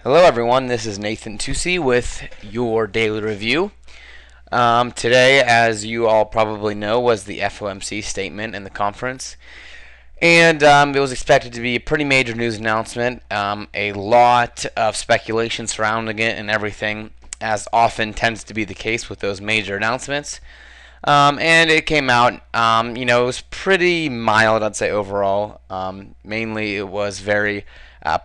Hello everyone, this is Nathan Tucci with your daily review. Today, as you all probably know, was the FOMC statement in the conference. And it was expected to be a pretty major news announcement. A lot of speculation surrounding it and everything, as often tends to be the case with those major announcements. And it came out, it was pretty mild, I'd say, overall. Mainly it was very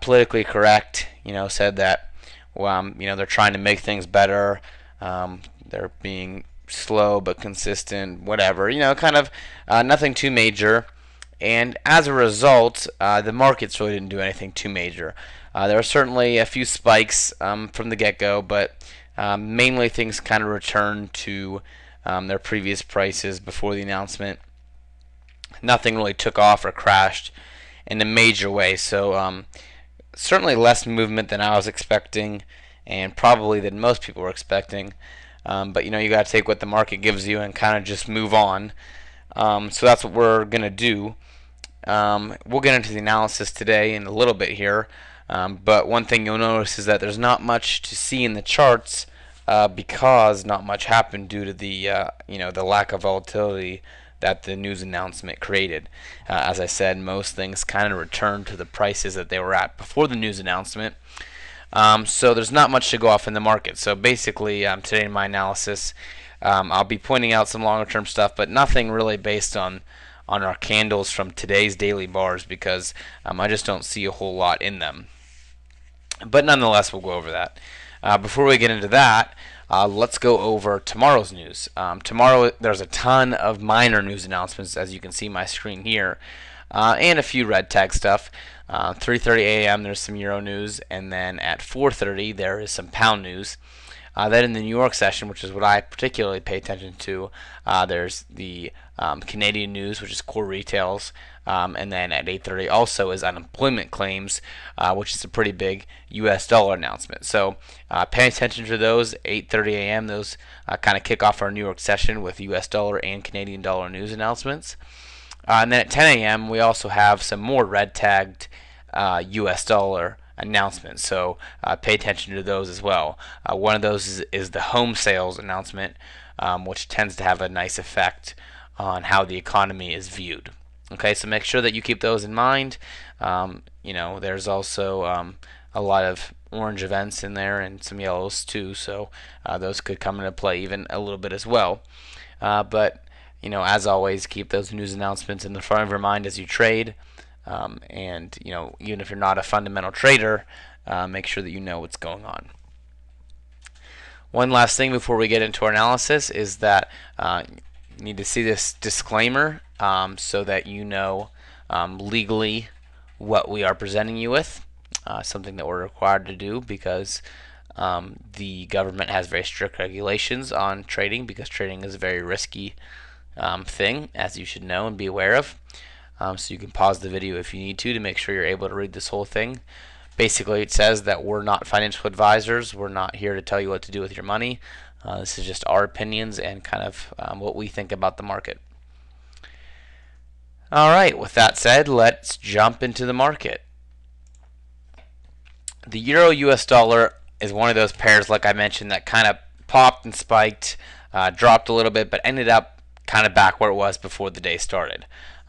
politically correct, said that, they're trying to make things better. They're being slow but consistent, whatever, kind of nothing too major. And as a result, the markets really didn't do anything too major. There were certainly a few spikes from the get-go, but mainly things kind of returned to their previous prices before the announcement. Nothing really took off or crashed in a major way, so certainly less movement than I was expecting, and probably than most people were expecting. But you got to take what the market gives you and kind of just move on. So that's what we're gonna do. We'll get into the analysis today in a little bit here. But one thing you'll notice is that there's not much to see in the charts because not much happened due to the lack of volatility that the news announcement created. As I said, most things kind of returned to the prices that they were at before the news announcement. So there's not much to go off in the market. So basically, today in my analysis, I'll be pointing out some longer term stuff, but nothing really based on our candles from today's daily bars because I just don't see a whole lot in them. But nonetheless, we'll go over that. Before we get into that, let's go over tomorrow's news. Tomorrow, there's a ton of minor news announcements, as you can see my screen here, and a few red tag stuff. 3:30 a.m. there's some Euro news, and then at 4:30 there is some pound news. Then in the New York session, which is what I particularly pay attention to, there's the Canadian news, which is core retails, and then at 8:30 also is unemployment claims, which is a pretty big U.S. dollar announcement. So pay attention to those. 8:30 a.m. those kind of kick off our New York session with U.S. dollar and Canadian dollar news announcements. And then at 10 a.m. we also have some more red tagged U.S. dollar announcements, so pay attention to those as well. One of those is the home sales announcement, which tends to have a nice effect on how the economy is viewed. Okay, so make sure that you keep those in mind. There's also a lot of orange events in there and some yellows too, so those could come into play even a little bit as well. But as always, keep those news announcements in the front of your mind as you trade. And even if you're not a fundamental trader, make sure that you know what's going on. One last thing before we get into our analysis is that you need to see this disclaimer so that you know legally what we are presenting you with, something that we're required to do because the government has very strict regulations on trading, because trading is a very risky thing, as you should know and be aware of. So you can pause the video if you need to make sure you're able to read this whole thing. Basically, it says that we're not financial advisors. We're not here to tell you what to do with your money. This is just our opinions and kind of what we think about the market. Alright, with that said, let's jump into the market. The Euro US dollar is one of those pairs, like I mentioned, that kind of popped and spiked, dropped a little bit, but ended up kind of back where it was before the day started.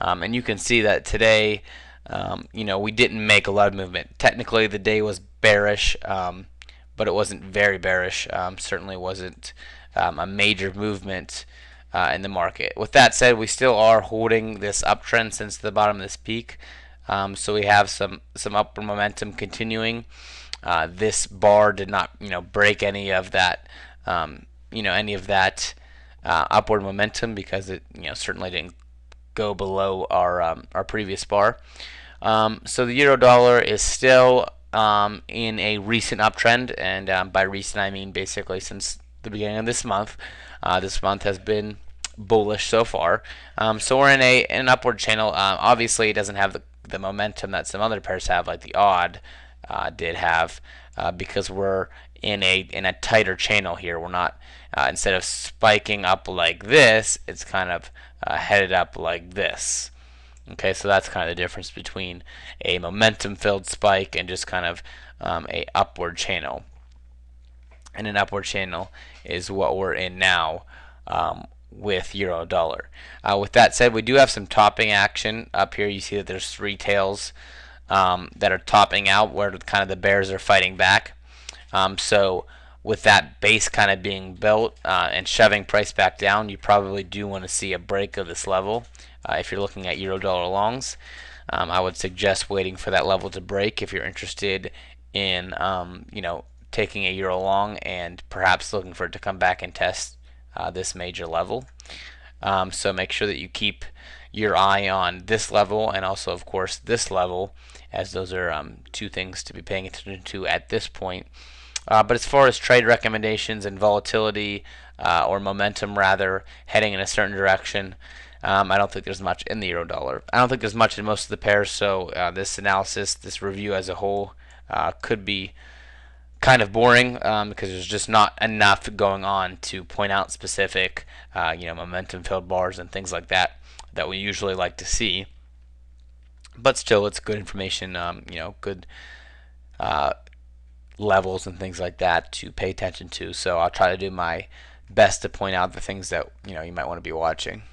And you can see that today, we didn't make a lot of movement. Technically, the day was bearish, but it wasn't very bearish. Certainly wasn't a major movement in the market. With that said, we still are holding this uptrend since the bottom of this peak. So we have some upward momentum continuing. This bar did not, break any of that, upward momentum, because it, certainly didn't go below our previous bar. So the euro dollar is still in a recent uptrend, and by recent I mean basically since the beginning of this month. This month has been bullish so far. So we're in an upward channel. Obviously, it doesn't have the momentum that some other pairs have, like the AUD did have, because we're in a tighter channel here. We're not instead of spiking up like this, it's kind of headed up like this. Okay, so that's kind of the difference between a momentum-filled spike and just kind of a upward channel. And an upward channel is what we're in now with euro dollar. With that said, we do have some topping action up here. You see that there's three tails that are topping out where kind of the bears are fighting back. So with that base kind of being built and shoving price back down, you probably do want to see a break of this level. If you're looking at euro dollar longs, I would suggest waiting for that level to break if you're interested in taking a euro long and perhaps looking for it to come back and test this major level. So make sure that you keep your eye on this level and also, of course, this level, as those are two things to be paying attention to at this point. But as far as trade recommendations and volatility, or momentum rather, heading in a certain direction, I don't think there's much in the euro dollar. I don't think there's much in most of the pairs, so this analysis, this review as a whole, could be kind of boring because there's just not enough going on to point out specific momentum-filled bars and things like that that we usually like to see. But still, it's good information, good levels and things like that to pay attention to. So I'll try to do my best to point out the things that you might want to be watching.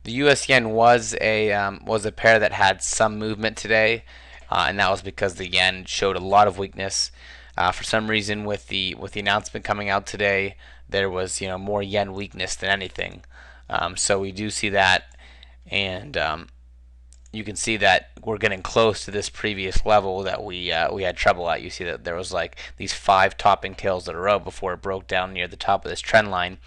The U.S. yen was a pair that had some movement today, and that was because the yen showed a lot of weakness. For some reason, with the announcement coming out today, there was more yen weakness than anything. So we do see that, and you can see that we're getting close to this previous level that we had trouble at. You see that there was like these 5 topping tails in a row before it broke down near the top of this trend line.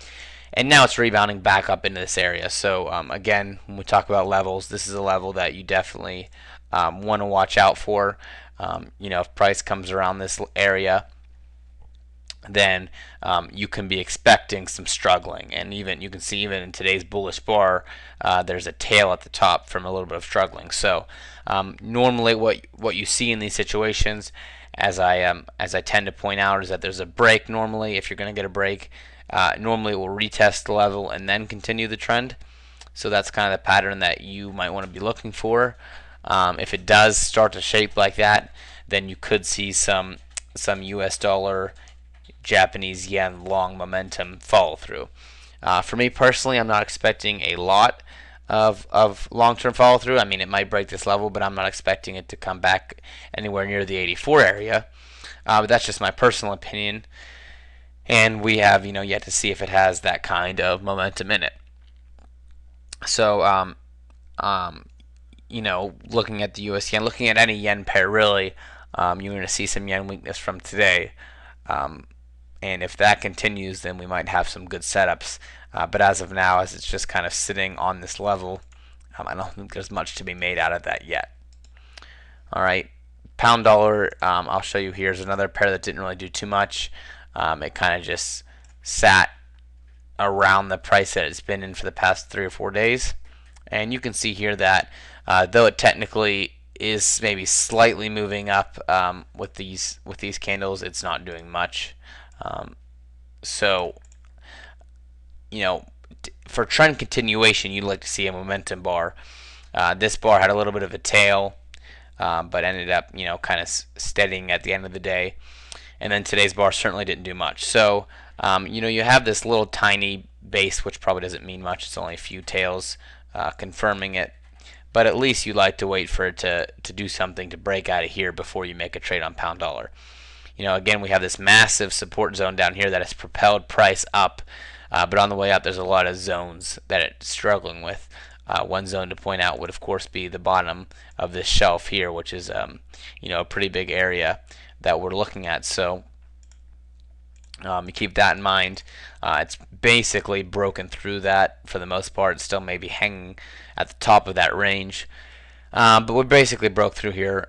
And now it's rebounding back up into this area. So again, when we talk about levels, this is a level that you definitely want to watch out for. If price comes around this area, then you can be expecting some struggling. And even you can see even in today's bullish bar, there's a tail at the top from a little bit of struggling. So normally what you see in these situations, as I tend to point out, is that there's a break normally. If you're going to get a break, normally it will retest the level and then continue the trend. So that's kind of the pattern that you might want to be looking for. If it does start to shape like that, then you could see some US dollar Japanese yen long momentum follow through. For me personally, I'm not expecting a lot of long-term follow through. I mean, it might break this level, but I'm not expecting it to come back anywhere near the 84 area. But that's just my personal opinion. And we have, yet to see if it has that kind of momentum in it. So, looking at the U.S. yen, looking at any yen pair really, you're going to see some yen weakness from today. And if that continues, then we might have some good setups. But as of now, as it's just kind of sitting on this level, I don't think there's much to be made out of that yet. All right, pound dollar, I'll show you here is another pair that didn't really do too much. It kind of just sat around the price that it's been in for the past 3 or 4 days. And you can see here that though it technically is maybe slightly moving up with these candles, it's not doing much. So for trend continuation, you'd like to see a momentum bar. This bar had a little bit of a tail, but ended up kind of steadying at the end of the day. And then today's bar certainly didn't do much. So you have this little tiny base, which probably doesn't mean much. It's only a few tails confirming it. But at least you like to wait for it to do something to break out of here before you make a trade on pound dollar. Again, we have this massive support zone down here that has propelled price up. But on the way up, there's a lot of zones that it's struggling with. One zone to point out would, of course, be the bottom of this shelf here, which is a pretty big area that we're looking at. So you keep that in mind. It's basically broken through that for the most part. It's still maybe hanging at the top of that range. But we basically broke through here.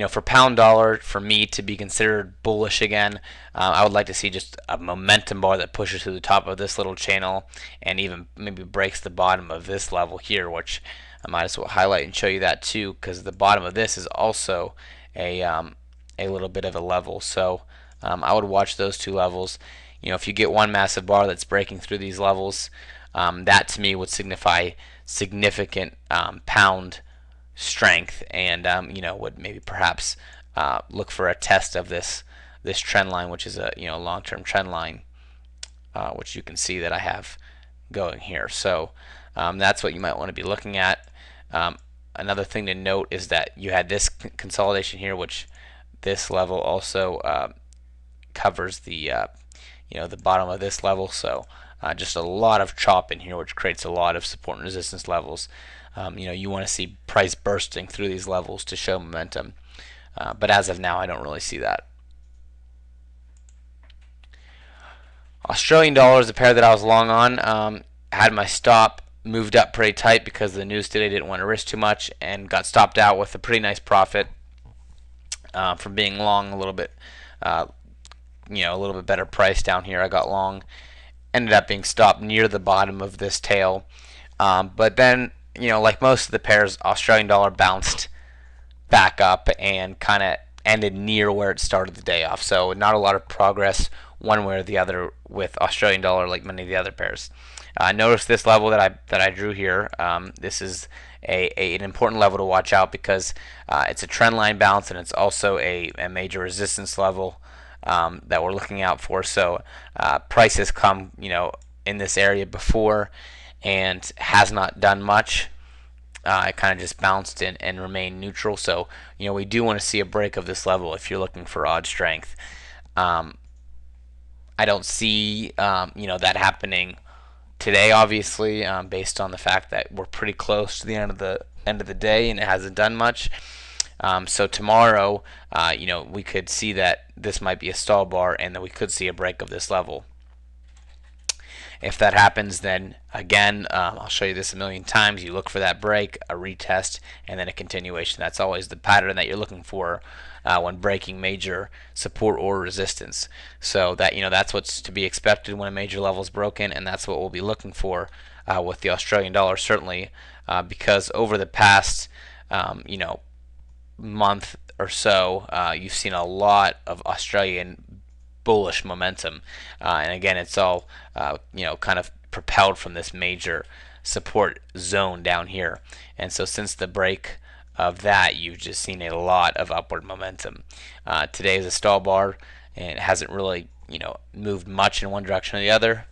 For pound dollar, for me to be considered bullish again, I would like to see just a momentum bar that pushes through the top of this little channel and even maybe breaks the bottom of this level here, which I might as well highlight and show you that too, because the bottom of this is also a little bit of a level. So I would watch those two levels. If you get one massive bar that's breaking through these levels, That to me would signify significant pound strength, and would maybe perhaps look for a test of this trend line, which is a long-term trend line, which you can see that I have going here. So that's what you might want to be looking at. Another thing to note is that you had this consolidation here, which this level also covers the the bottom of this level. So just a lot of chop in here, which creates a lot of support and resistance levels. You want to see price bursting through these levels to show momentum, but as of now, I don't really see that. Australian dollar is a pair that I was long on. Had my stop moved up pretty tight because the news today didn't want to risk too much, and got stopped out with a pretty nice profit from being long a little bit. A little bit better price down here. I got long, ended up being stopped near the bottom of this tail, but then like most of the pairs, Australian dollar bounced back up and kind of ended near where it started the day off. So not a lot of progress one way or the other with Australian dollar, like many of the other pairs. Notice this level that I drew here. This is an important level to watch out because it's a trend line bounce, and it's also a major resistance level that we're looking out for. So price has come in this area before and has not done much. It kind of just bounced in and remained neutral. So we do want to see a break of this level if you're looking for odd strength. I don't see that happening today, obviously, based on the fact that we're pretty close to the end of the day and it hasn't done much. So tomorrow, we could see that this might be a stall bar, and that we could see a break of this level. If that happens, then again, I'll show you this a million times. You look for that break, a retest, and then a continuation. That's always the pattern that you're looking for when breaking major support or resistance. So that that's what's to be expected when a major level is broken, and that's what we'll be looking for with the Australian dollar, certainly, because over the past month or so, you've seen a lot of Australian bullish momentum, and again, it's all kind of propelled from this major support zone down here. And so since the break of that, you've just seen a lot of upward momentum. Today is a stall bar, and it hasn't really moved much in one direction or the other,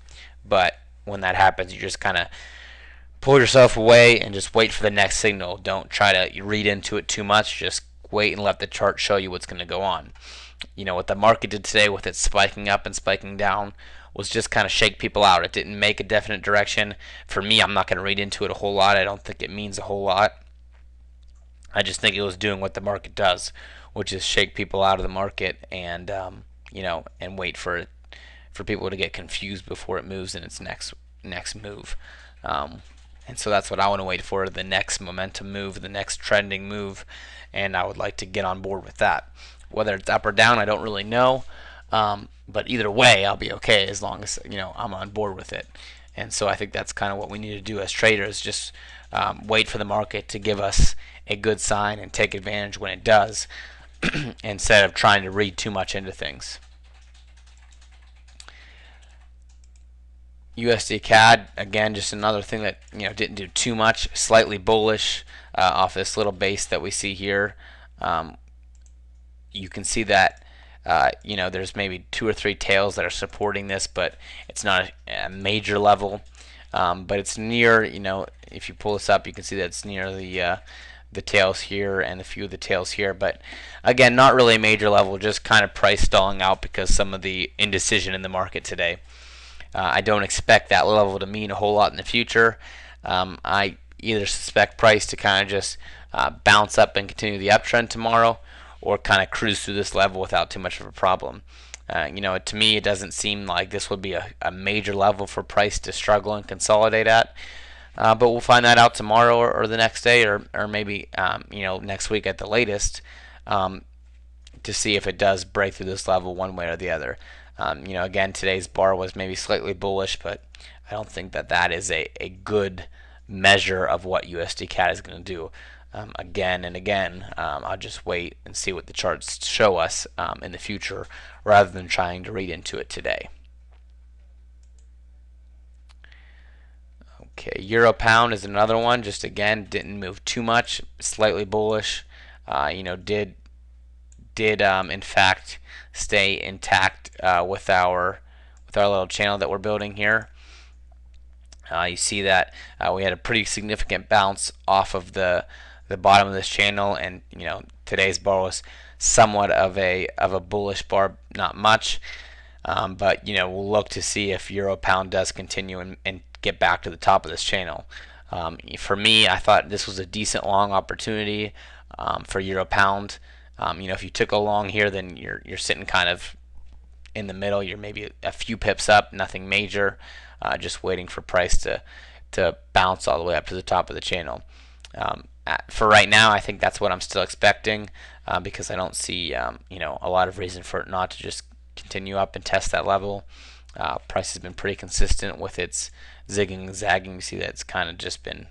but when that happens, you just kind of pull yourself away and just wait for the next signal. Don't try to read into it too much. Just wait and let the chart show you what's going to go on. What the market did today with it spiking up and spiking down was just kind of shake people out. It didn't make a definite direction. For me, I'm not going to read into it a whole lot. I don't think it means a whole lot. I just think it was doing what the market does, which is shake people out of the market and and wait for people to get confused before it moves in its next move. And so that's what I want to wait for, the next momentum move, the next trending move, and I would like to get on board with that. Whether it's up or down, I don't really know, but either way, I'll be okay as long as I'm on board with it. And so I think that's kind of what we need to do as traders, just wait for the market to give us a good sign and take advantage when it does, instead of trying to read too much into things. USDCAD, again, just another thing that didn't do too much, slightly bullish off this little base that we see here. You can see that there's maybe 2 or 3 tails that are supporting this, but it's not a major level. But it's near, if you pull this up, you can see that it's near the tails here and a few of the tails here. But again, not really a major level, just kind of price stalling out because some of the indecision in the market today. I don't expect that level to mean a whole lot in the future. I either suspect price to kind of just bounce up and continue the uptrend tomorrow, or kind of cruise through this level without too much of a problem. To me, it doesn't seem like this would be a major level for price to struggle and consolidate at. But we'll find that out tomorrow or the next day, or maybe next week at the latest, to see if it does break through this level one way or the other. Again, today's bar was maybe slightly bullish, but I don't think that is a good measure of what USDCAD is going to do. Again and again, I'll just wait and see what the charts show us in the future, rather than trying to read into it today. Okay, Euro Pound is another one. Just again, didn't move too much. Slightly bullish. Did in fact stay intact with our little channel that we're building here. You see that we had a pretty significant bounce off of the bottom of this channel, and today's bar was somewhat of a bullish bar, not much, but we'll look to see if Euro Pound does continue and get back to the top of this channel. For me, I thought this was a decent long opportunity for Euro Pound. If you took a long here, then you're sitting kind of in the middle. You're maybe a few pips up, nothing major, just waiting for price to bounce all the way up to the top of the channel. For right now, I think that's what I'm still expecting, because I don't see a lot of reason for it not to just continue up and test that level. Price has been pretty consistent with its zigging and zagging. You see that it's kind of just been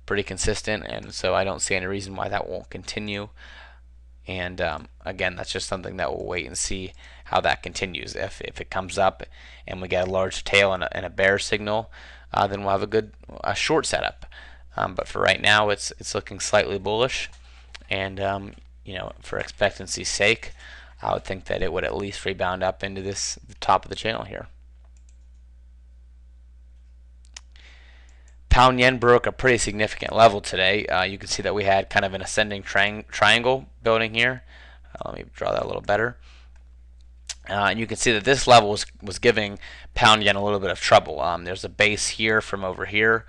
pretty consistent, and so I don't see any reason why that won't continue. And again, that's just something that we'll wait and see how that continues. If it comes up and we get a large tail and a bear signal, then we'll have a short setup. But for right now, it's looking slightly bullish, and for expectancy's sake, I would think that it would at least rebound up into the top of the channel here. Pound yen broke a pretty significant level today. You can see that we had kind of an ascending triangle building here. Let me draw that a little better. And you can see that this level was giving pound yen a little bit of trouble. There's a base here from over here.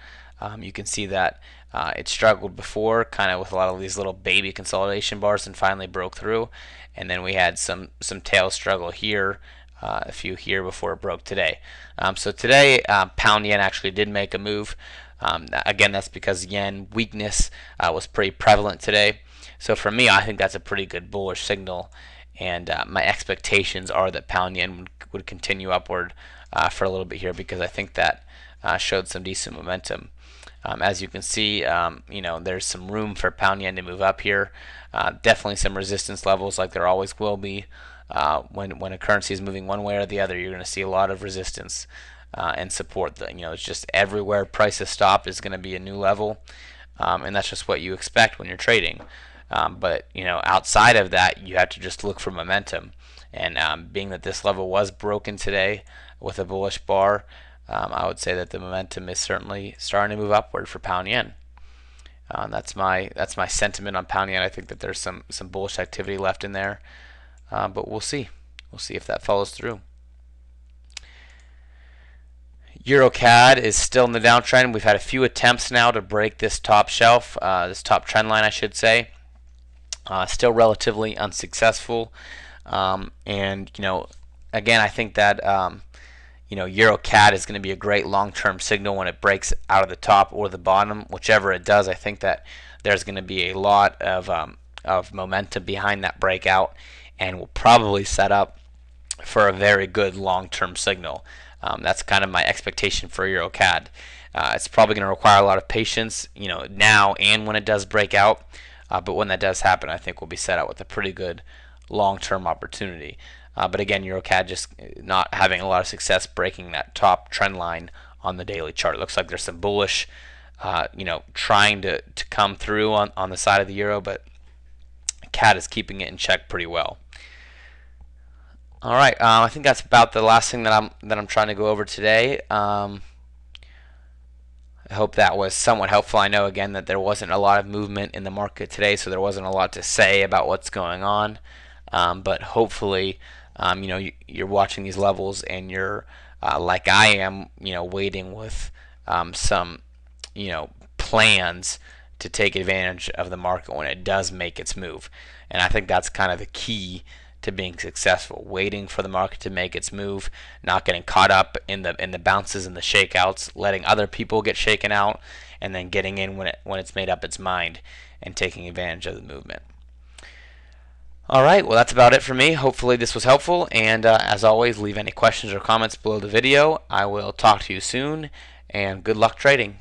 You can see that it struggled before, kind of with a lot of these little baby consolidation bars, and finally broke through. And then we had some tail struggle here, a few here before it broke today. So today, pound yen actually did make a move. Again, that's because yen weakness was pretty prevalent today. So for me, I think that's a pretty good bullish signal, and my expectations are that pound yen would continue upward for a little bit here, because I think that showed some decent momentum. As you can see, there's some room for pound yen to move up here. Definitely some resistance levels, like there always will be. When a currency is moving one way or the other, you're going to see a lot of resistance and support. It's just everywhere prices stop is going to be a new level, and that's just what you expect when you're trading. But outside of that, you have to just look for momentum. And being that this level was broken today with a bullish bar, I would say that the momentum is certainly starting to move upward for pound yen. That's my sentiment on pound yen. I think that there's some bullish activity left in there, but we'll see. We'll see if that follows through. EURCAD is still in the downtrend. We've had a few attempts now to break this top shelf, this top trend line, I should say. Still relatively unsuccessful. And again, I think that EURCAD is going to be a great long-term signal when it breaks out of the top or the bottom, whichever it does. I think that there's going to be a lot of momentum behind that breakout, and will probably set up for a very good long-term signal. That's kind of my expectation for EURCAD. It's probably going to require a lot of patience, now and when it does break out. But when that does happen, I think we'll be set up with a pretty good long-term opportunity. But again, EURCAD just not having a lot of success breaking that top trend line on the daily chart. It looks like there's some bullish, trying to come through on the side of the euro, but CAD is keeping it in check pretty well. All right, I think that's about the last thing that I'm trying to go over today. I hope that was somewhat helpful. I know again that there wasn't a lot of movement in the market today, so there wasn't a lot to say about what's going on. But hopefully, you're watching these levels and you're like I am, waiting with some, plans to take advantage of the market when it does make its move. And I think that's kind of the key to being successful, waiting for the market to make its move, not getting caught up in the bounces and the shakeouts, letting other people get shaken out, and then getting in when it's made up its mind and taking advantage of the movement. All right, well, that's about it for me. Hopefully this was helpful, and as always, leave any questions or comments below the video. I will talk to you soon, and good luck trading.